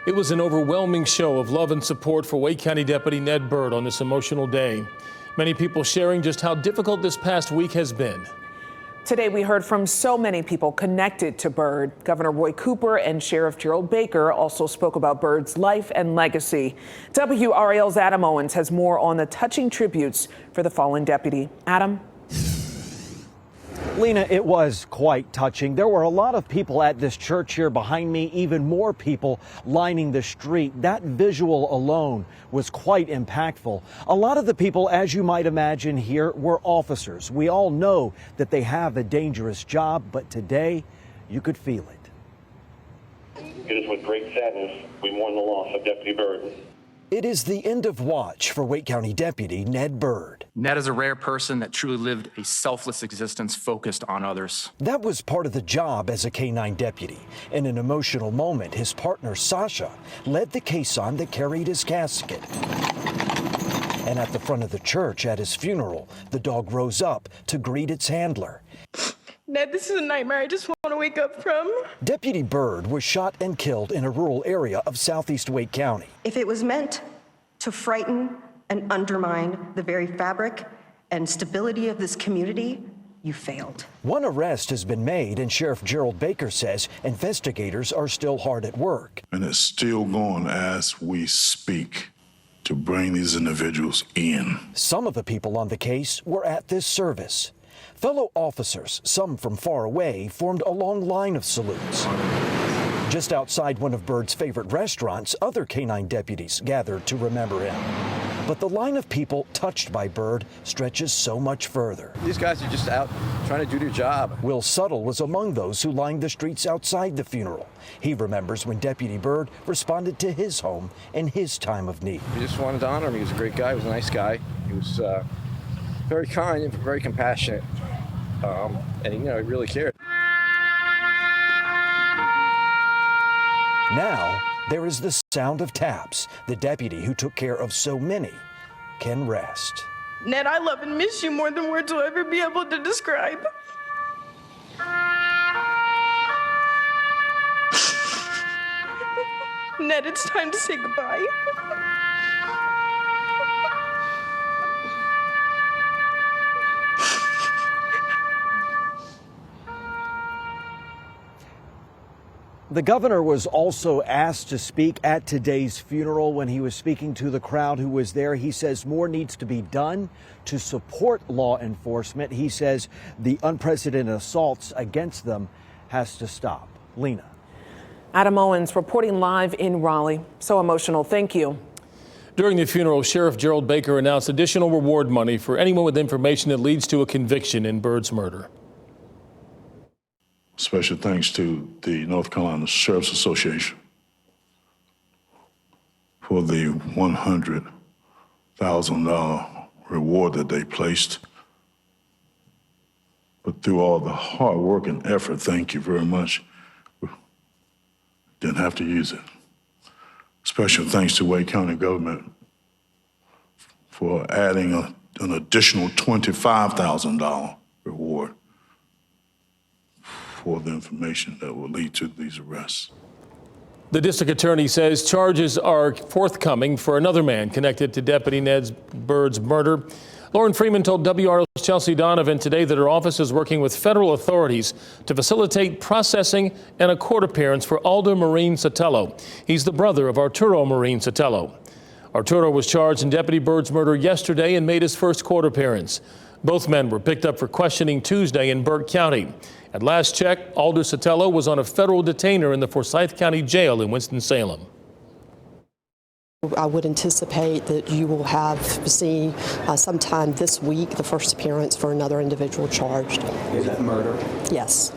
It was an overwhelming show of love and support for Wake County Deputy Ned Byrd on this emotional day. Many people sharing just how difficult this past week has been. Today, we heard from so many people connected to Byrd. Governor Roy Cooper and Sheriff Gerald Baker also spoke about Byrd's life and legacy. WRAL's Adam Owens has more on the touching tributes for the fallen deputy. Adam? Lena, it was quite touching. There were a lot of people at this church here behind me, even more people lining the street. That visual alone was quite impactful. A lot of the people, as you might imagine here, were officers. We all know that they have a dangerous job, but today you could feel it. It is with great sadness we mourn the loss of Deputy Byrd. It is the end of watch for Wake County Deputy Ned Byrd. Ned is a rare person that truly lived a selfless existence focused on others. That was part of the job as a K-9 deputy. In an emotional moment, his partner, Sasha, led the caisson that carried his casket. And at the front of the church at his funeral, the dog rose up to greet its handler. Ned, this is a nightmare I just want to wake up from. Deputy Byrd was shot and killed in a rural area of southeast Wake County. If it was meant to frighten and undermine the very fabric and stability of this community, you failed. One arrest has been made, and Sheriff Gerald Baker says investigators are still hard at work. And it's still going as we speak to bring these individuals in. Some of the people on the case were at this service. Fellow officers, some from far away, formed a long line of salutes. Just outside one of Byrd's favorite restaurants, other K-9 deputies gathered to remember him. But the line of people touched by Byrd stretches so much further. These guys are just out trying to do their job. Will Suttle was among those who lined the streets outside the funeral. He remembers when Deputy Byrd responded to his home in his time of need. We just wanted to honor him. He was a great guy. He was a nice guy. He was very kind and very compassionate. And he really cared. Now, there is the sound of taps. The deputy who took care of so many can rest. Ned, I love and miss you more than words will ever be able to describe. Ned, it's time to say goodbye. The governor was also asked to speak at today's funeral. When he was speaking to the crowd who was there, he says more needs to be done to support law enforcement. He says the unprecedented assaults against them has to stop. Lena. Adam Owens reporting live in Raleigh. So emotional. Thank you. During the funeral, Sheriff Gerald Baker announced additional reward money for anyone with information that leads to a conviction in Byrd's murder. Special thanks to the North Carolina Sheriff's Association for the $100,000 reward that they placed. But through all the hard work and effort, thank you very much. Didn't have to use it. Special thanks to Wake County government for adding an additional $25,000 reward for the information that will lead to these arrests. The district attorney says charges are forthcoming for another man connected to Deputy Ned Byrd's murder. Lauren Freeman told WRAL's Chelsea Donovan today that her office is working with federal authorities to facilitate processing and a court appearance for Aldo Maureen Sotelo. He's the brother of Arturo Maureen Sotelo. Arturo was charged in Deputy Byrd's murder yesterday and made his first court appearance. Both men were picked up for questioning Tuesday in Burke County. At last check, Aldo Sotelo was on a federal detainer in the Forsyth County Jail in Winston-Salem. I would anticipate that you will see sometime this week the first appearance for another individual charged. Is that murder? Yes.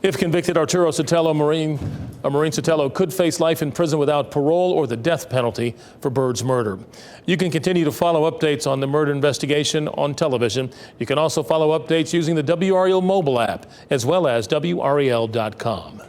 If convicted, Arturo Sotelo, Maureen Sotelo could face life in prison without parole or the death penalty for Byrd's murder. You can continue to follow updates on the murder investigation on television. You can also follow updates using the WRAL mobile app as well as WRAL.com.